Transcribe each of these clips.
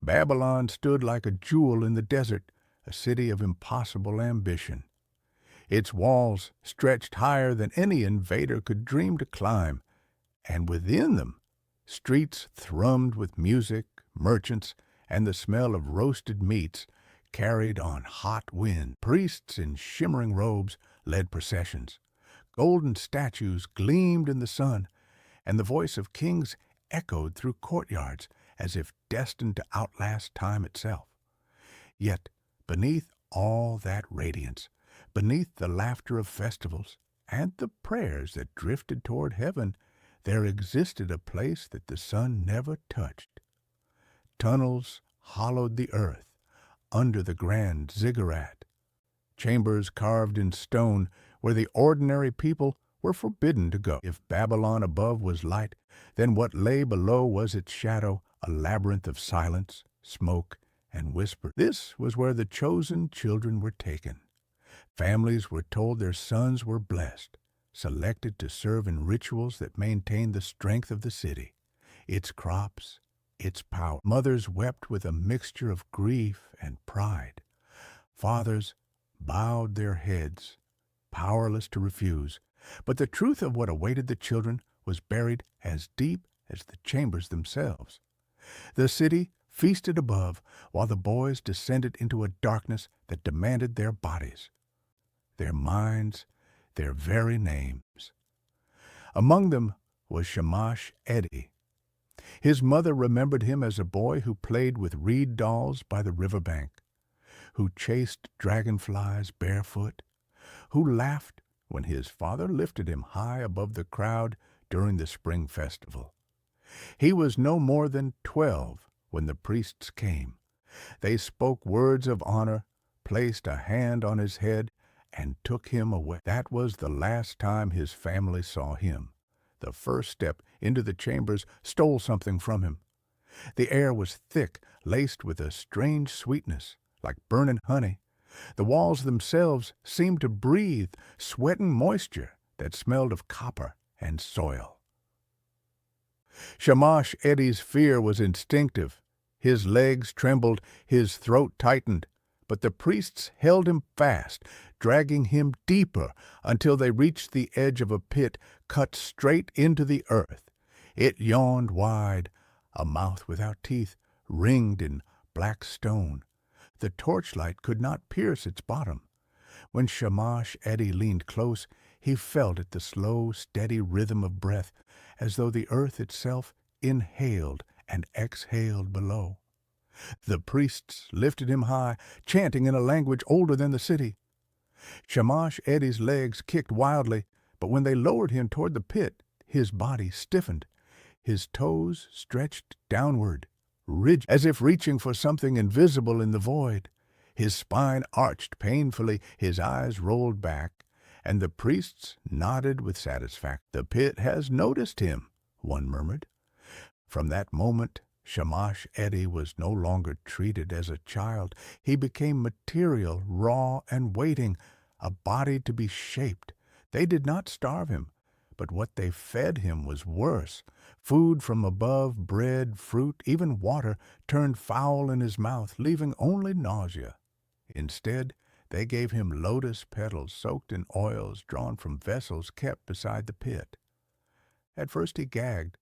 Babylon stood like a jewel in the desert, a city of impossible ambition. Its walls stretched higher than any invader could dream to climb, and within them, streets thrummed with music, merchants, and the smell of roasted meats carried on hot wind. Priests in shimmering robes led processions. Golden statues gleamed in the sun, and the voice of kings echoed through courtyards as if destined to outlast time itself. Yet, beneath all that radiance, beneath the laughter of festivals and the prayers that drifted toward heaven, there existed a place that the sun never touched. Tunnels hollowed the earth under the grand ziggurat, chambers carved in stone where the ordinary people were forbidden to go. If Babylon above was light, then what lay below was its shadow, a labyrinth of silence, smoke, and whisper. This was where the chosen children were taken. Families were told their sons were blessed, selected to serve in rituals that maintained the strength of the city, its crops, its power. Mothers wept with a mixture of grief and pride. Fathers bowed their heads, powerless to refuse. But the truth of what awaited the children was buried as deep as the chambers themselves. The city feasted above, while the boys descended into a darkness that demanded their bodies, their minds, their very names. Among them was Shamash Edi. His mother remembered him as a boy who played with reed dolls by the riverbank, who chased dragonflies barefoot, who laughed when his father lifted him high above the crowd during the spring festival. He was no more than 12 when the priests came. They spoke words of honor, placed a hand on his head, and took him away. That was the last time his family saw him. The first step into the chambers stole something from him. The air was thick, laced with a strange sweetness, like burning honey. The walls themselves seemed to breathe sweating moisture that smelled of copper and soil. Shamash Edi's fear was instinctive. His legs trembled, his throat tightened, but the priests held him fast, dragging him deeper until they reached the edge of a pit cut straight into the earth. It yawned wide, a mouth without teeth, ringed in black stone. The torchlight could not pierce its bottom. When Shamash Edi leaned close, he felt it, the slow, steady rhythm of breath, as though the earth itself inhaled and exhaled below. The priests lifted him high, chanting in a language older than the city. Shamash Edi's legs kicked wildly, but when they lowered him toward the pit, his body stiffened. His toes stretched downward, rigid, as if reaching for something invisible in the void. His spine arched painfully, his eyes rolled back, and the priests nodded with satisfaction. "The pit has noticed him," one murmured. From that moment, Shamash Edi was no longer treated as a child. He became material, raw and waiting, a body to be shaped. They did not starve him, but what they fed him was worse. Food from above, bread, fruit, even water, turned foul in his mouth, leaving only nausea. Instead, they gave him lotus petals soaked in oils drawn from vessels kept beside the pit. At first he gagged,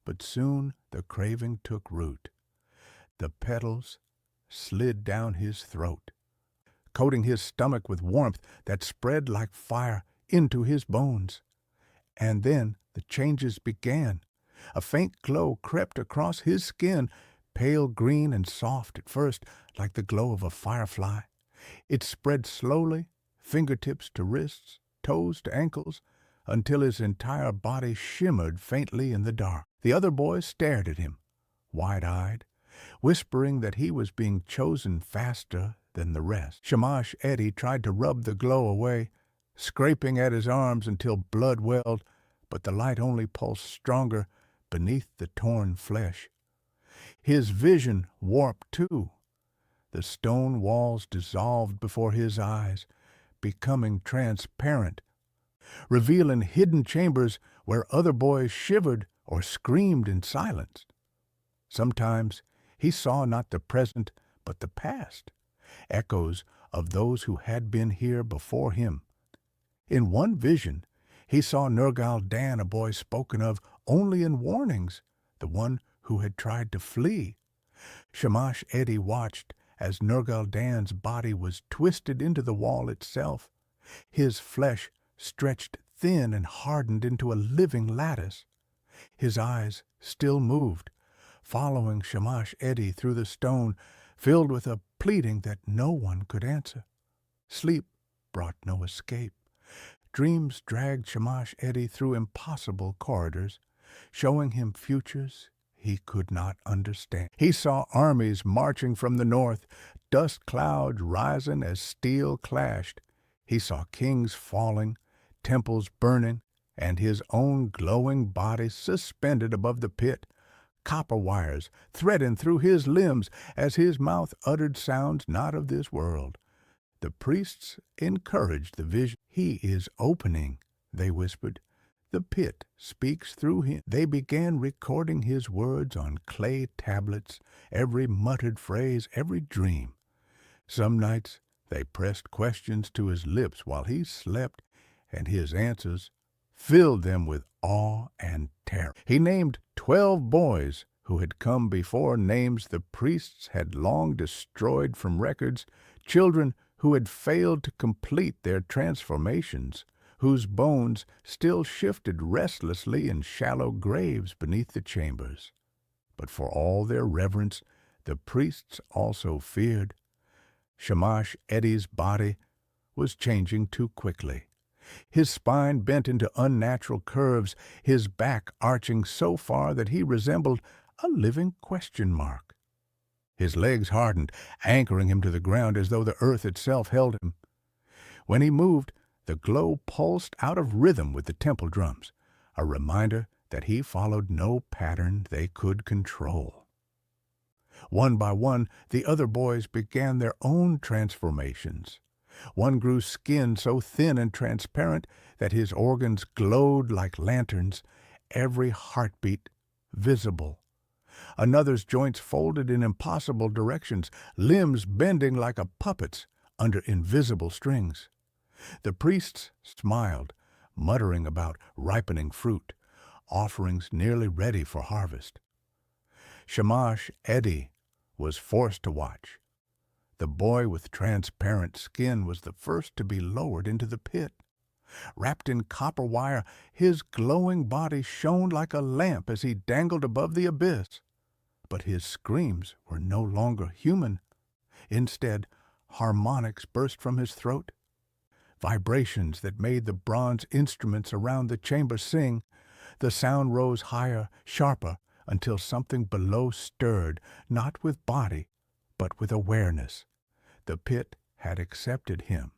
but soon the craving took root. The petals slid down his throat, coating his stomach with warmth that spread like fire into his bones. And then the changes began. A faint glow crept across his skin, pale green and soft at first, like the glow of a firefly. It spread slowly, fingertips to wrists, toes to ankles, until his entire body shimmered faintly in the dark. The other boys stared at him, wide-eyed, whispering that he was being chosen faster than the rest. Shamash Edi tried to rub the glow away, scraping at his arms until blood welled, but the light only pulsed stronger beneath the torn flesh. His vision warped too. The stone walls dissolved before his eyes, becoming transparent, revealing hidden chambers where other boys shivered or screamed in silence. Sometimes He saw not the present, but the past, echoes of those who had been here before him. In one vision, he saw Nergal Dan, a boy spoken of only in warnings, the one who had tried to flee. Shamash Edi watched as Nergal Dan's body was twisted into the wall itself, his flesh stretched thin and hardened into a living lattice. His eyes still moved, following Shamash Edi through the stone, filled with a pleading that no one could answer. Sleep brought no escape. Dreams dragged Shamash Edi through impossible corridors, showing him futures he could not understand. He saw armies marching from the north, dust clouds rising as steel clashed. He saw kings falling, temples burning, and his own glowing body suspended above the pit, copper wires threading through his limbs as his mouth uttered sounds not of this world. The priests encouraged the vision. "He is opening," they whispered. "The pit speaks through him." They began recording his words on clay tablets, every muttered phrase, every dream. Some nights they pressed questions to his lips while he slept, and his answers filled them with awe and terror. He named 12 boys who had come before, names the priests had long destroyed from records, children who had failed to complete their transformations, whose bones still shifted restlessly in shallow graves beneath the chambers. But for all their reverence, the priests also feared. Shamash Edi's body was changing too quickly. His spine bent into unnatural curves, his back arching so far that he resembled a living question mark. His legs hardened, anchoring him to the ground as though the earth itself held him. When he moved, the glow pulsed out of rhythm with the temple drums, a reminder that he followed no pattern they could control. One by one, the other boys began their own transformations. One grew skin so thin and transparent that his organs glowed like lanterns, every heartbeat visible. Another's joints folded in impossible directions, limbs bending like a puppet's under invisible strings. The priests smiled, muttering about ripening fruit, offerings nearly ready for harvest. Shamash Edi was forced to watch. The boy with transparent skin was the first to be lowered into the pit. Wrapped in copper wire, his glowing body shone like a lamp as he dangled above the abyss. But his screams were no longer human. Instead, harmonics burst from his throat, vibrations that made the bronze instruments around the chamber sing. The sound rose higher, sharper, until something below stirred, not with body, but with awareness. The pit had accepted him.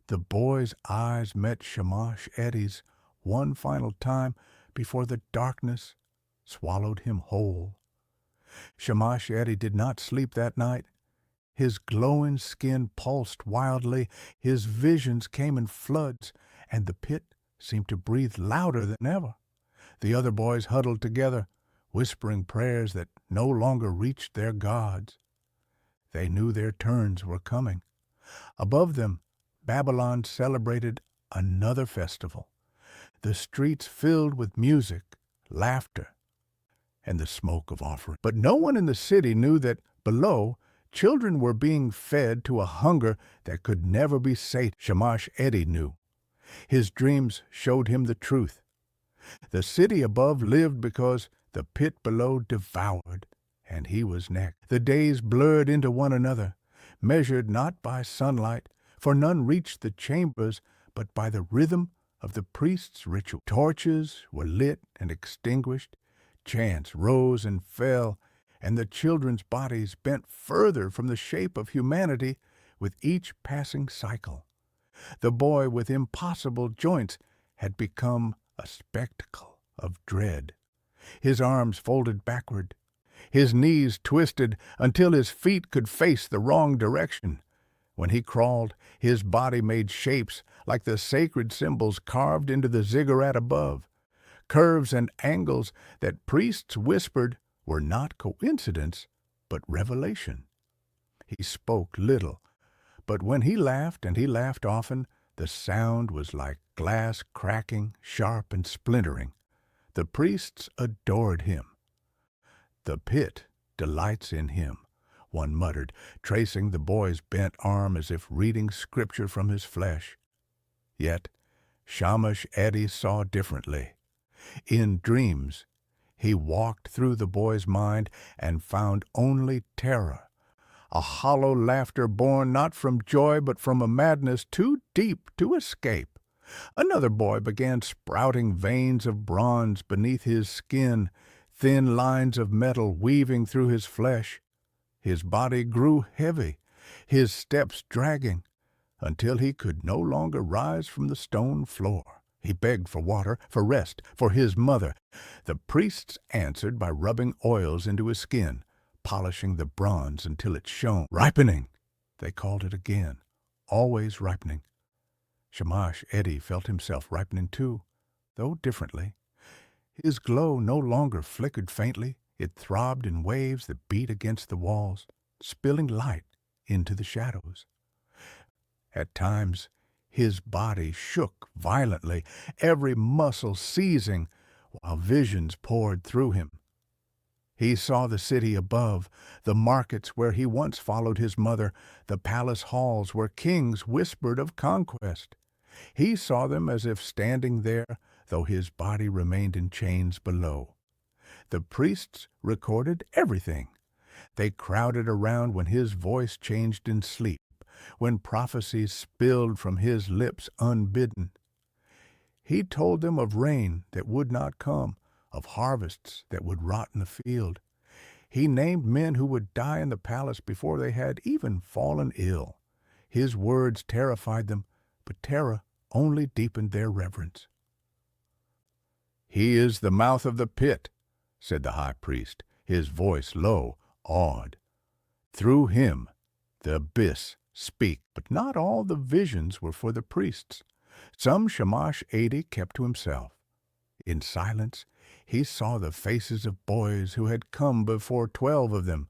The boy's eyes met Shamash Edi's one final time before the darkness swallowed him whole. Shamash Edi did not sleep that night. His glowing skin pulsed wildly, his visions came in floods, and the pit seemed to breathe louder than ever. The other boys huddled together, whispering prayers that no longer reached their gods. They knew their turns were coming. Above them, Babylon celebrated another festival, the streets filled with music, laughter, and the smoke of offering. But no one in the city knew that below, children were being fed to a hunger that could never be sated. Shamash Edi knew. His dreams showed him the truth. The city above lived because the pit below devoured, and he was next. The days blurred into one another, measured not by sunlight, for none reached the chambers, but by the rhythm of the priest's ritual. Torches were lit and extinguished, chants rose and fell, and the children's bodies bent further from the shape of humanity with each passing cycle. The boy with impossible joints had become a spectacle of dread. His arms folded backward, his knees twisted until his feet could face the wrong direction. When he crawled, his body made shapes like the sacred symbols carved into the ziggurat above, curves and angles that priests whispered were not coincidence, but revelation. He spoke little, but when he laughed, and he laughed often, the sound was like glass cracking, sharp and splintering. The priests adored him. "The pit delights in him," one muttered, tracing the boy's bent arm as if reading scripture from his flesh. Yet Shamash Eddy saw differently. In dreams, he walked through the boy's mind and found only terror, a hollow laughter born not from joy but from a madness too deep to escape. Another boy began sprouting veins of bronze beneath his skin, thin lines of metal weaving through his flesh. His body grew heavy, his steps dragging, until he could no longer rise from the stone floor. He begged for water, for rest, for his mother. The priests answered by rubbing oils into his skin, polishing the bronze until it shone. "Ripening," they called it again, always ripening. Shamash Eddy felt himself ripening too, though differently. His glow no longer flickered faintly. It throbbed in waves that beat against the walls, spilling light into the shadows. At times, his body shook violently, every muscle seizing, while visions poured through him. He saw the city above, the markets where he once followed his mother, the palace halls where kings whispered of conquest. He saw them as if standing there, though his body remained in chains below. The priests recorded everything. They crowded around when his voice changed in sleep, when prophecies spilled from his lips unbidden. He told them of rain that would not come, of harvests that would rot in the field. He named men who would die in the palace before they had even fallen ill. His words terrified them, but terror only deepened their reverence. "He is the mouth of the pit," said the high priest, his voice low, awed. "Through him the abyss speak." But not all the visions were for the priests. Some Shamash Eddy kept to himself. In silence, he saw the faces of boys who had come before 12 of them,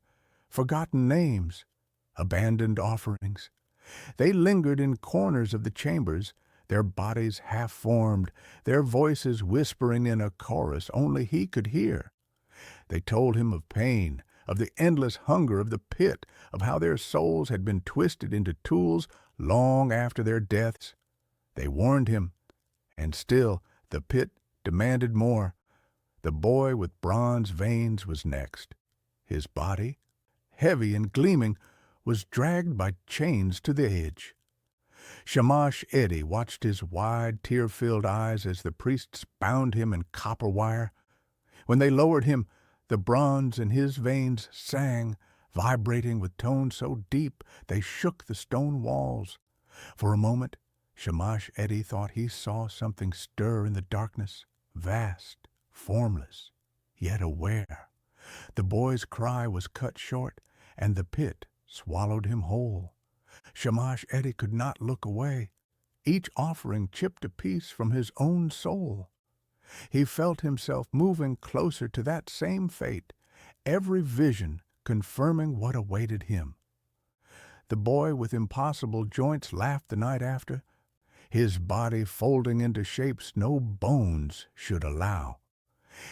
forgotten names, abandoned offerings. They lingered in corners of the chambers, their bodies half-formed, their voices whispering in a chorus only he could hear. They told him of pain, of the endless hunger of the pit, of how their souls had been twisted into tools long after their deaths. They warned him, and still the pit demanded more. The boy with bronze veins was next. His body, heavy and gleaming, was dragged by chains to the edge. Shamash Eddy watched his wide, tear-filled eyes as the priests bound him in copper wire. When they lowered him, the bronze in his veins sang, vibrating with tones so deep they shook the stone walls. For a moment, Shamash Eddy thought he saw something stir in the darkness, vast, formless, yet aware. The boy's cry was cut short, and the pit swallowed him whole. Shamash Eddy could not look away. Each offering chipped a piece from his own soul. He felt himself moving closer to that same fate, every vision confirming what awaited him. The boy with impossible joints laughed the night after, his body folding into shapes no bones should allow.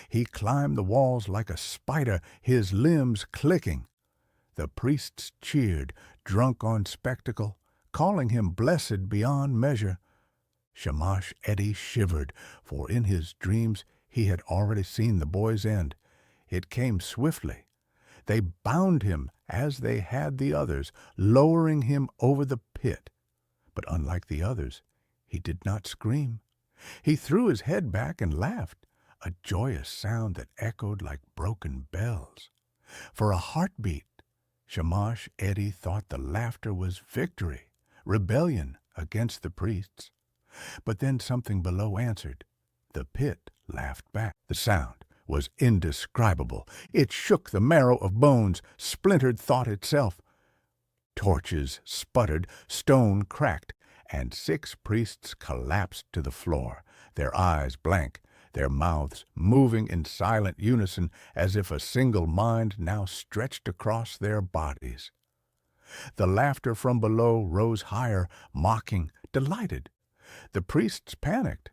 He climbed the walls like a spider, his limbs clicking. The priests cheered, drunk on spectacle, calling him blessed beyond measure. Shamash Eddy shivered, for in his dreams he had already seen the boy's end. It came swiftly. They bound him as they had the others, lowering him over the pit. But unlike the others, he did not scream. He threw his head back and laughed, a joyous sound that echoed like broken bells. For a heartbeat, Shamash Eddy thought the laughter was victory, rebellion against the priests. But then something below answered. The pit laughed back. The sound was indescribable. It shook the marrow of bones, splintered thought itself. Torches sputtered, stone cracked, and 6 priests collapsed to the floor, their eyes blank, their mouths moving in silent unison as if a single mind now stretched across their bodies. The laughter from below rose higher, mocking, delighted. The priests panicked.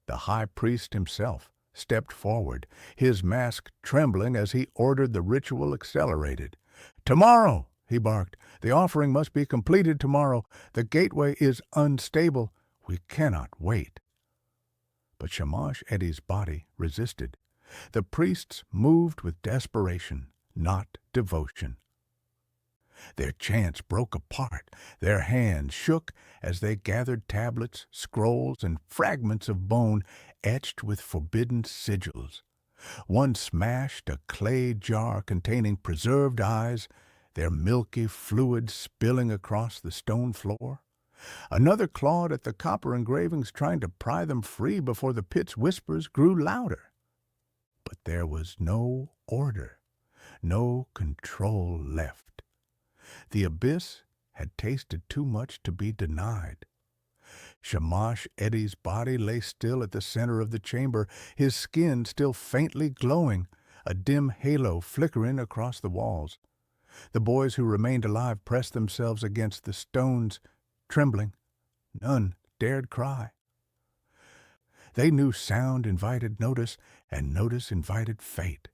The high priest himself stepped forward, his mask trembling as he ordered the ritual accelerated. "Tomorrow!" he barked. "The offering must be completed tomorrow. The gateway is unstable. We cannot wait." But Shamash Eddie's body resisted. The priests moved with desperation, not devotion. Their chants broke apart. Their hands shook as they gathered tablets, scrolls, and fragments of bone etched with forbidden sigils. One smashed a clay jar containing preserved eyes, their milky fluid spilling across the stone floor. Another clawed at the copper engravings, trying to pry them free before the pit's whispers grew louder. But there was no order, no control left. The abyss had tasted too much to be denied. Shamash Eddie's body lay still at the center of the chamber, his skin still faintly glowing, a dim halo flickering across the walls. The boys who remained alive pressed themselves against the stones, trembling. None dared cry. They knew sound invited notice, and notice invited fate.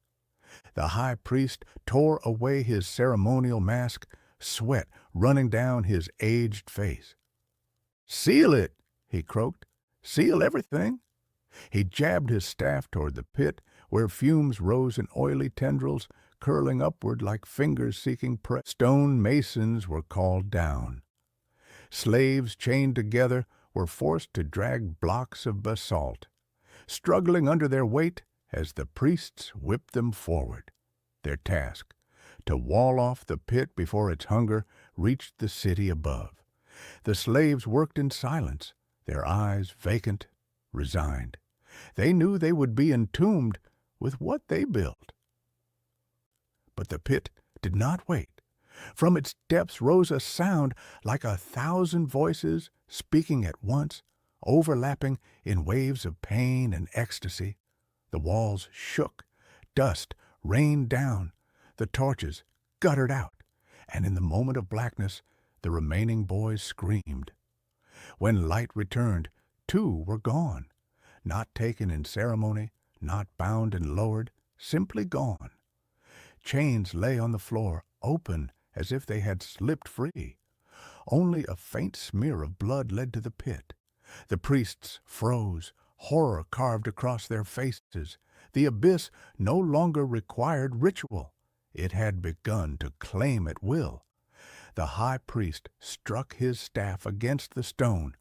The high priest tore away his ceremonial mask, sweat running down his aged face. "Seal it!" he croaked. "Seal everything!" He jabbed his staff toward the pit, where fumes rose in oily tendrils, curling upward like fingers seeking prey. Stone masons were called down. Slaves chained together were forced to drag blocks of basalt, struggling under their weight as the priests whipped them forward. Their task, to wall off the pit before its hunger reached the city above. The slaves worked in silence, their eyes vacant, resigned. They knew they would be entombed with what they built. But the pit did not wait. From its depths rose a sound like 1,000 voices speaking at once, overlapping in waves of pain and ecstasy. The walls shook, dust rained down, the torches guttered out, and in the moment of blackness, the remaining boys screamed. When light returned, 2 were gone, not taken in ceremony, not bound and lowered, simply gone. Chains lay on the floor, open as if they had slipped free. Only a faint smear of blood led to the pit. The priests froze, horror carved across their faces. The abyss no longer required ritual. It had begun to claim at will. The high priest struck his staff against the stone,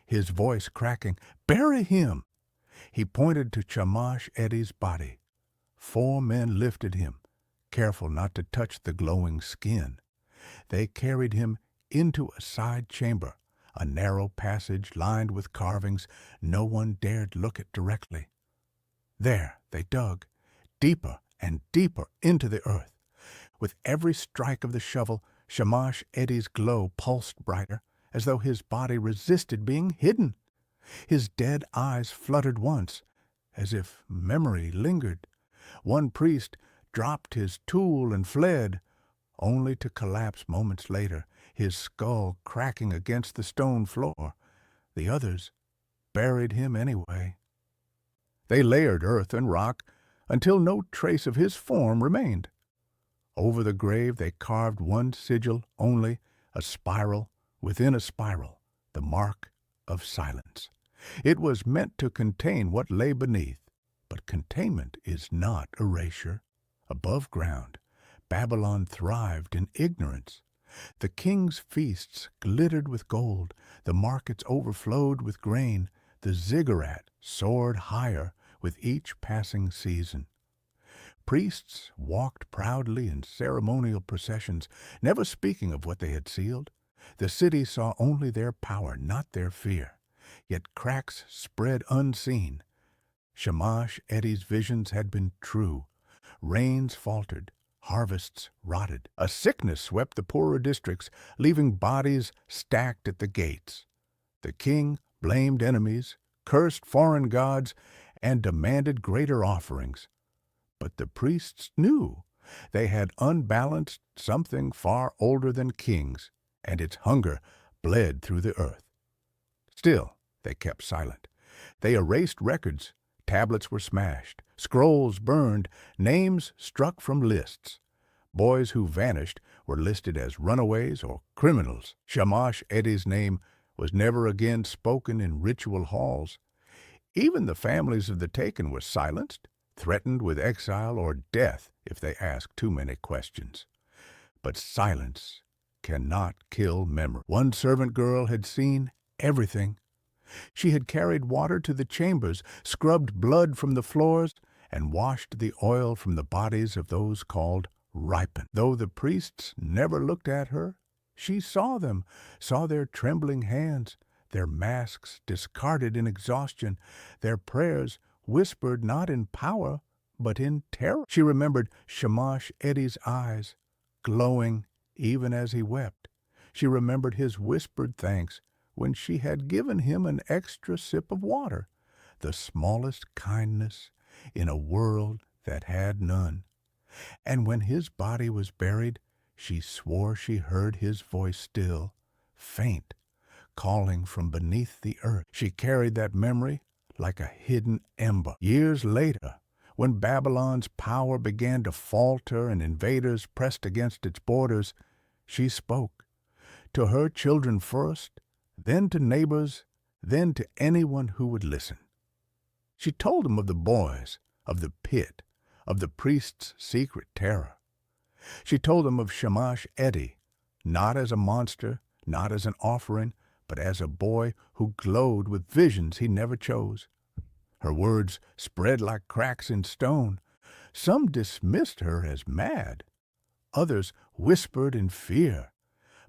his voice cracking, "Bury him!" He pointed to Shamash Eddie's body. 4 men lifted him, careful not to touch the glowing skin. They carried him into a side chamber, a narrow passage lined with carvings no one dared look at directly. There they dug, deeper and deeper into the earth. With every strike of the shovel, Shamash Eddie's glow pulsed brighter, as though his body resisted being hidden. His dead eyes fluttered once, as if memory lingered. One priest dropped his tool and fled, only to collapse moments later, his skull cracking against the stone floor. The others buried him anyway. They layered earth and rock until no trace of his form remained. Over the grave they carved one sigil only, a spiral within a spiral, the mark of silence. It was meant to contain what lay beneath, but containment is not erasure. Above ground, Babylon thrived in ignorance. The king's feasts glittered with gold, the markets overflowed with grain, the ziggurat soared higher with each passing season. Priests walked proudly in ceremonial processions, never speaking of what they had sealed. The city saw only their power, not their fear. Yet cracks spread unseen. Shamash Eddie's visions had been true. Rains faltered, harvests rotted. A sickness swept the poorer districts, leaving bodies stacked at the gates. The king blamed enemies, cursed foreign gods, and demanded greater offerings. But the priests knew they had unbalanced something far older than kings, and its hunger bled through the earth. Still, they kept silent. They erased records. Tablets were smashed, scrolls burned, names struck from lists. Boys who vanished were listed as runaways or criminals. Shamash Eddie's name was never again spoken in ritual halls. Even the families of the taken were silenced, threatened with exile or death if they asked too many questions. But silence cannot kill memory. One servant girl had seen everything. She had carried water to the chambers, scrubbed blood from the floors, and washed the oil from the bodies of those called ripened. Though the priests never looked at her, she saw them, saw their trembling hands, their masks discarded in exhaustion, their prayers whispered not in power, but in terror. She remembered Shamash Eddie's eyes, glowing even as he wept. She remembered his whispered thanks when she had given him an extra sip of water, the smallest kindness in a world that had none. And when his body was buried, she swore she heard his voice still, faint, calling from beneath the earth. She carried that memory like a hidden ember. Years later, when Babylon's power began to falter and invaders pressed against its borders, she spoke. To her children first, then to neighbors, then to anyone who would listen. She told them of the boys, of the pit, of the priest's secret terror. She told them of Shamash Eddie, not as a monster, not as an offering, but as a boy who glowed with visions he never chose. Her words spread like cracks in stone. Some dismissed her as mad. Others whispered in fear,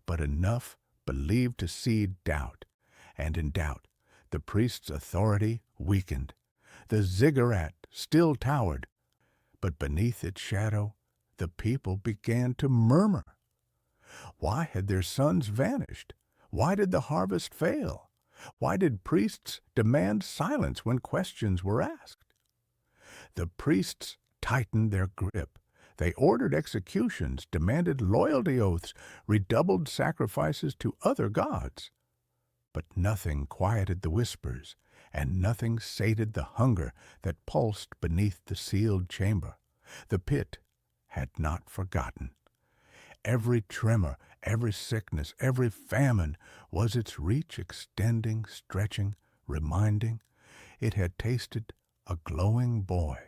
but enough believed to seed doubt, and in doubt the priest's authority weakened. The ziggurat still towered, but beneath its shadow the people began to murmur. Why had their sons vanished? Why did the harvest fail? Why did priests demand silence when questions were asked? The priests tightened their grip. They ordered executions, demanded loyalty oaths, redoubled sacrifices to other gods. But nothing quieted the whispers, and nothing sated the hunger that pulsed beneath the sealed chamber. The pit had not forgotten. Every tremor, every sickness, every famine was its reach extending, stretching, reminding. It had tasted a glowing boy,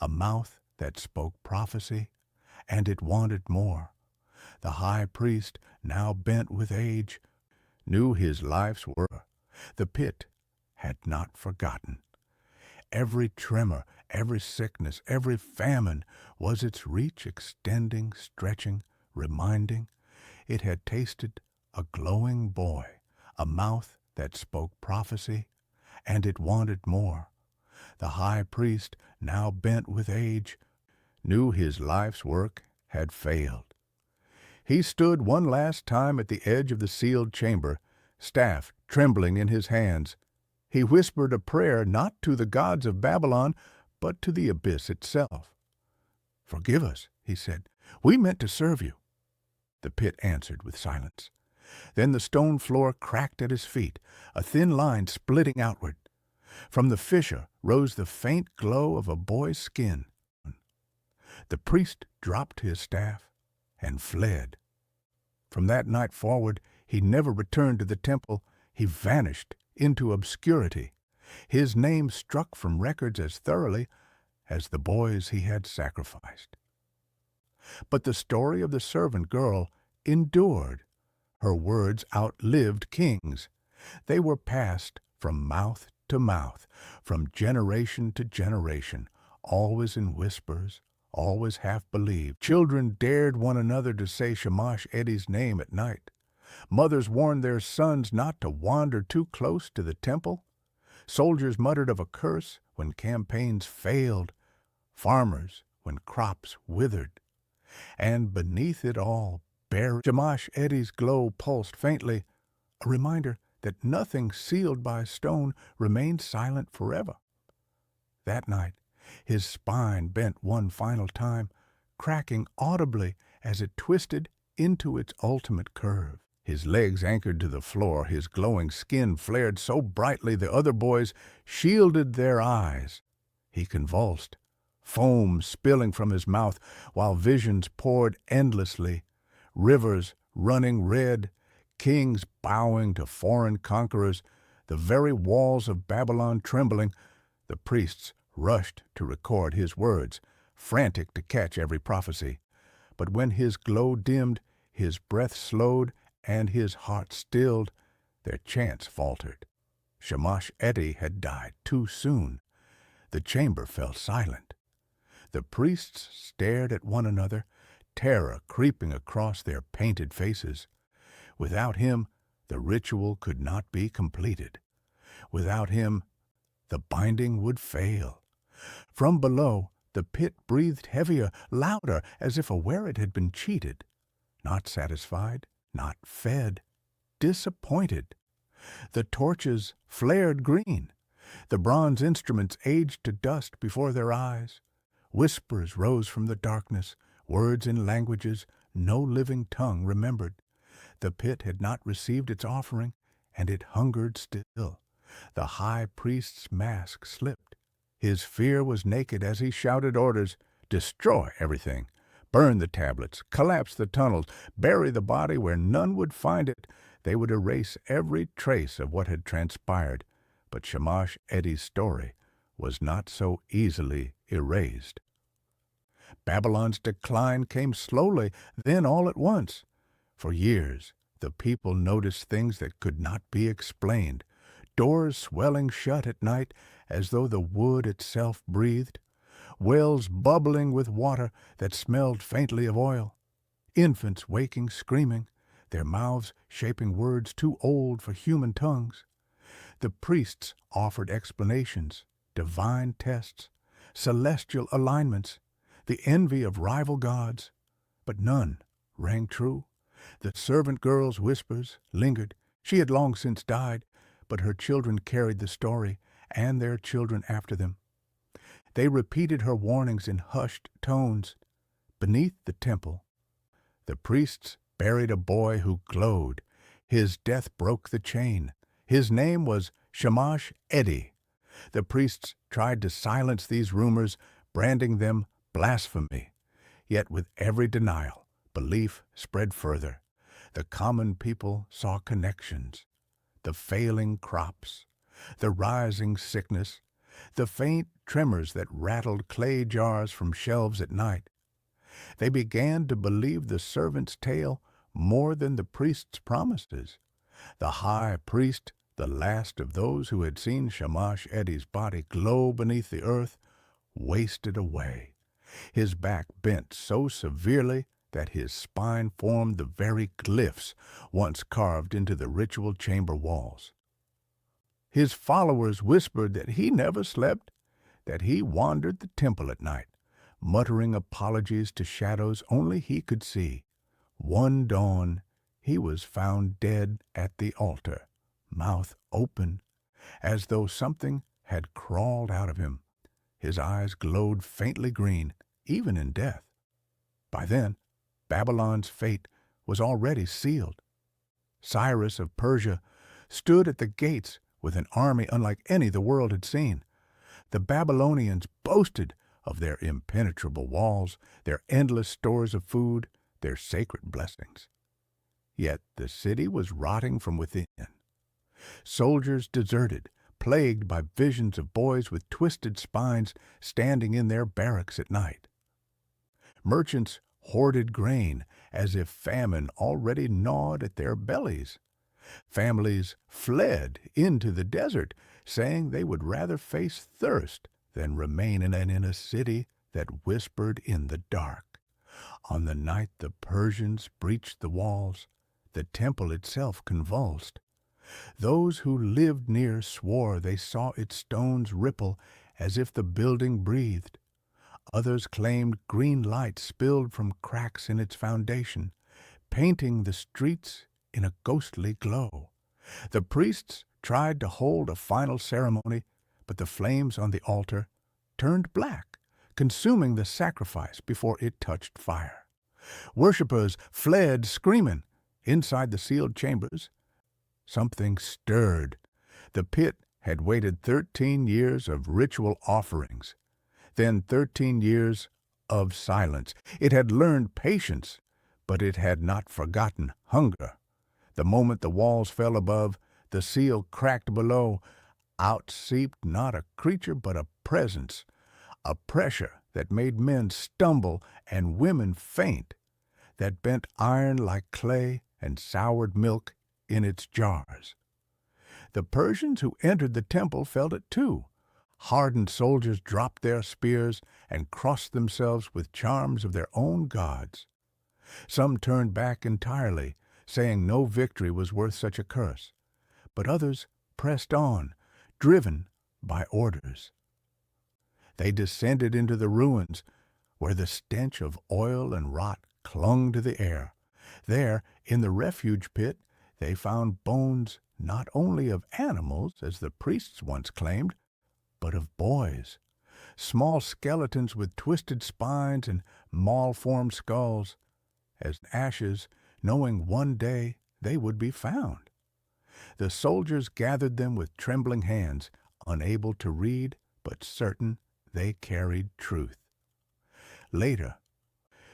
a mouth that spoke prophecy, and it wanted more. The high priest, now bent with age, knew his life's work. The pit had not forgotten. Every tremor, every sickness, every famine was its reach extending, stretching, reminding. It had tasted a glowing boy, a mouth that spoke prophecy, and it wanted more. The high priest, now bent with age, knew his life's work had failed. He stood one last time at the edge of the sealed chamber, staff trembling in his hands. He whispered a prayer not to the gods of Babylon, but to the abyss itself. "Forgive us," he said. "We meant to serve you." The pit answered with silence. Then the stone floor cracked at his feet, a thin line splitting outward. From the fissure rose the faint glow of a boy's skin. The priest dropped his staff and fled. From that night forward, he never returned to the temple. He vanished into obscurity. His name struck from records as thoroughly as the boys he had sacrificed. But the story of the servant girl endured. Her words outlived kings. They were passed from mouth to mouth, from generation to generation, always in whispers, always half-believed. Children dared one another to say Shamash Eddie's name at night. Mothers warned their sons not to wander too close to the temple. Soldiers muttered of a curse when campaigns failed, farmers when crops withered. And beneath it all, buried, Shamash Eddie's glow pulsed faintly, a reminder that nothing sealed by stone remained silent forever. That night, his spine bent one final time, cracking audibly as it twisted into its ultimate curve. His legs anchored to the floor, his glowing skin flared so brightly the other boys shielded their eyes. He convulsed, foam spilling from his mouth, while visions poured endlessly, rivers running red, kings bowing to foreign conquerors, the very walls of Babylon trembling. The priests rushed to record his words, frantic to catch every prophecy. But when his glow dimmed, his breath slowed, and his heart stilled, their chants faltered. Shamash-Edi had died too soon. The chamber fell silent. The priests stared at one another, terror creeping across their painted faces. Without him, the ritual could not be completed. Without him, the binding would fail. From below, the pit breathed heavier, louder, as if aware it had been cheated. Not satisfied, not fed, disappointed. The torches flared green. The bronze instruments aged to dust before their eyes. Whispers rose from the darkness, words in languages no living tongue remembered. The pit had not received its offering, and it hungered still. The high priest's mask slipped. His fear was naked as he shouted orders, "Destroy everything. Burn the tablets, collapse the tunnels, bury the body where none would find it." They would erase every trace of what had transpired. But Shamash-Edi's story was not so easily erased. Babylon's decline came slowly, then all at once. For years, the people noticed things that could not be explained. Doors swelling shut at night as though the wood itself breathed. Wells bubbling with water that smelled faintly of oil. Infants waking screaming, their mouths shaping words too old for human tongues. The priests offered explanations, divine tests, celestial alignments, the envy of rival gods, but none rang true. The servant girl's whispers lingered. She had long since died, but her children carried the story, and their children after them. They repeated her warnings in hushed tones. Beneath the temple, the priests buried a boy who glowed. His death broke the chain. His name was Shamash-Edi. The priests tried to silence these rumors, branding them blasphemy. Yet with every denial, belief spread further. The common people saw connections. The failing crops, the rising sickness, the faint tremors that rattled clay jars from shelves at night. They began to believe the servant's tale more than the priest's promises. The high priest, the last of those who had seen Shamash-Edi's body glow beneath the earth, wasted away. His back bent so severely that his spine formed the very glyphs once carved into the ritual chamber walls. His followers whispered that he never slept, that he wandered the temple at night, muttering apologies to shadows only he could see. One dawn, he was found dead at the altar, mouth open, as though something had crawled out of him. His eyes glowed faintly green, even in death. By then, Babylon's fate was already sealed. Cyrus of Persia stood at the gates with an army unlike any the world had seen. The Babylonians boasted of their impenetrable walls, their endless stores of food, their sacred blessings. Yet the city was rotting from within. Soldiers deserted, plagued by visions of boys with twisted spines standing in their barracks at night. Merchants hoarded grain as if famine already gnawed at their bellies. Families fled into the desert, saying they would rather face thirst than remain in a city that whispered in the dark. On the night the Persians breached the walls, the temple itself convulsed. Those who lived near swore they saw its stones ripple as if the building breathed. Others claimed green light spilled from cracks in its foundation, painting the streets in a ghostly glow. The priests tried to hold a final ceremony, but the flames on the altar turned black, consuming the sacrifice before it touched fire. Worshippers fled screaming. Inside the sealed chambers, something stirred. The pit had waited 13 years of ritual offerings, then 13 years of silence. It had learned patience, but it had not forgotten hunger. The moment the walls fell above, the seal cracked below, out seeped not a creature but a presence, a pressure that made men stumble and women faint, that bent iron like clay and soured milk in its jars. The Persians who entered the temple felt it too. Hardened soldiers dropped their spears and crossed themselves with charms of their own gods. Some turned back entirely, saying no victory was worth such a curse, but others pressed on, driven by orders. They descended into the ruins, where the stench of oil and rot clung to the air. There, in the refuge pit, they found bones not only of animals, as the priests once claimed, but of boys, small skeletons with twisted spines and malformed skulls, as ashes, knowing one day they would be found. The soldiers gathered them with trembling hands, unable to read, but certain they carried truth. Later,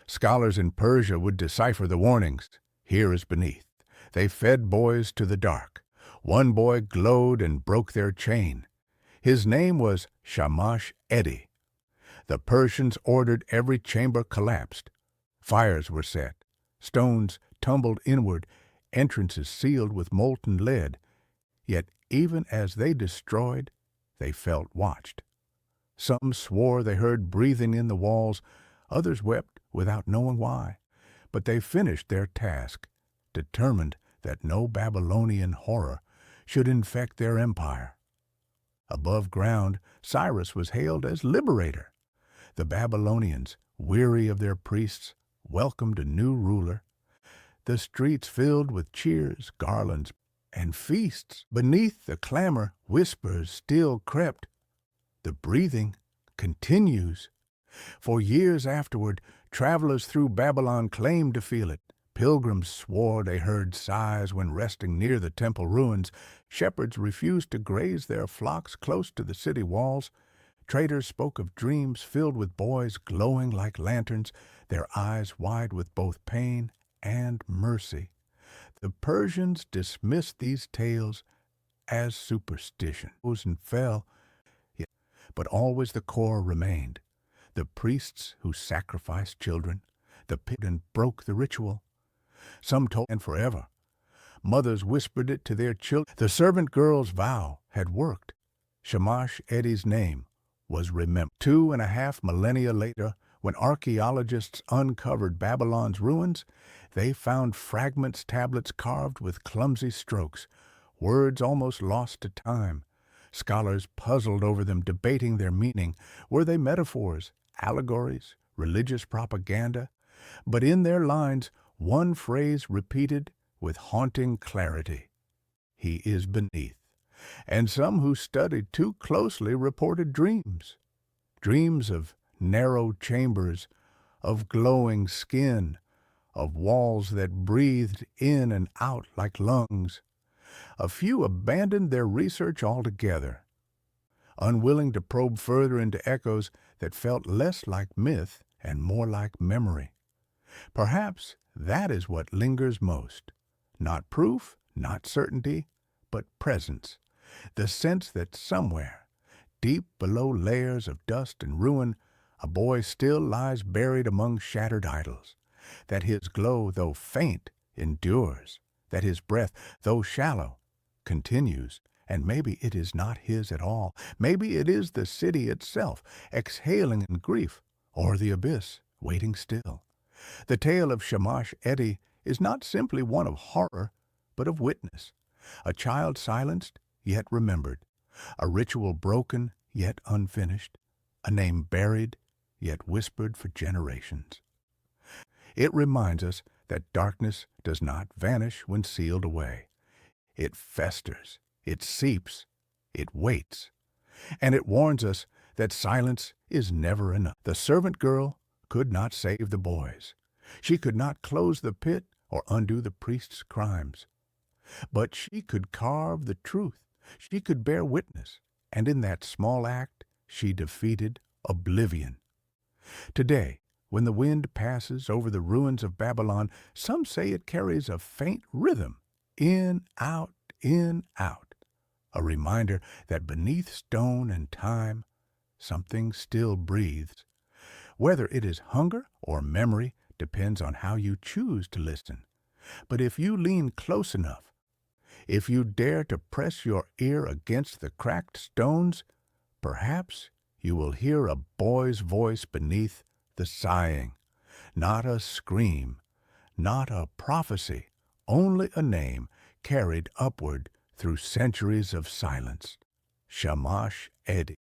scholars in Persia would decipher the warnings. Here is beneath. They fed boys to the dark. One boy glowed and broke their chain. His name was Shamash-Edi. The Persians ordered every chamber collapsed. Fires were set. Stones tumbled inward, entrances sealed with molten lead. Yet even as they destroyed, they felt watched. Some swore they heard breathing in the walls. Others wept without knowing why. But they finished their task, determined that no Babylonian horror should infect their empire. Above ground, Cyrus was hailed as liberator. The Babylonians, weary of their priests, welcomed a new ruler. The streets filled with cheers, garlands, and feasts. Beneath the clamor, whispers still crept. The breathing continues. For years afterward, travelers through Babylon claimed to feel it. Pilgrims swore they heard sighs when resting near the temple ruins. Shepherds refused to graze their flocks close to the city walls. Traders spoke of dreams filled with boys glowing like lanterns, their eyes wide with both pain and mercy. The Persians dismissed these tales as superstition. Rose and fell, but always the core remained. The priests who sacrificed children, the pit and broke the ritual. Some told, and forever. Mothers whispered it to their children. The servant girl's vow had worked. Shamash-Edi's name was remembered. 2.5 millennia later, when archaeologists uncovered Babylon's ruins, they found fragments, tablets carved with clumsy strokes, words almost lost to time. Scholars puzzled over them, debating their meaning. Were they metaphors, allegories, religious propaganda? But in their lines, one phrase repeated with haunting clarity: "He is beneath." And some who studied too closely reported dreams. Dreams of narrow chambers, of glowing skin, of walls that breathed in and out like lungs. A few abandoned their research altogether, unwilling to probe further into echoes that felt less like myth and more like memory. Perhaps that is what lingers most. Not proof, not certainty, but presence. The sense that somewhere, deep below layers of dust and ruin, a boy still lies buried among shattered idols. That his glow, though faint, endures. That his breath, though shallow, continues. And maybe it is not his at all. Maybe it is the city itself, exhaling in grief, or the abyss, waiting still. The tale of Shamash-Edi is not simply one of horror, but of witness. A child silenced, yet remembered. A ritual broken, yet unfinished. A name buried, yet whispered for generations. It reminds us that darkness does not vanish when sealed away. It festers, it seeps, it waits. And it warns us that silence is never enough. The servant girl could not save the boys. She could not close the pit or undo the priest's crimes. But she could carve the truth. She could bear witness. And in that small act, she defeated oblivion. Today, when the wind passes over the ruins of Babylon, some say it carries a faint rhythm, in, out, a reminder that beneath stone and time, something still breathes. Whether it is hunger or memory depends on how you choose to listen. But if you lean close enough, if you dare to press your ear against the cracked stones, perhaps you will hear a boy's voice beneath the sighing. Not a scream, not a prophecy, only a name carried upward through centuries of silence. Shamash Edi.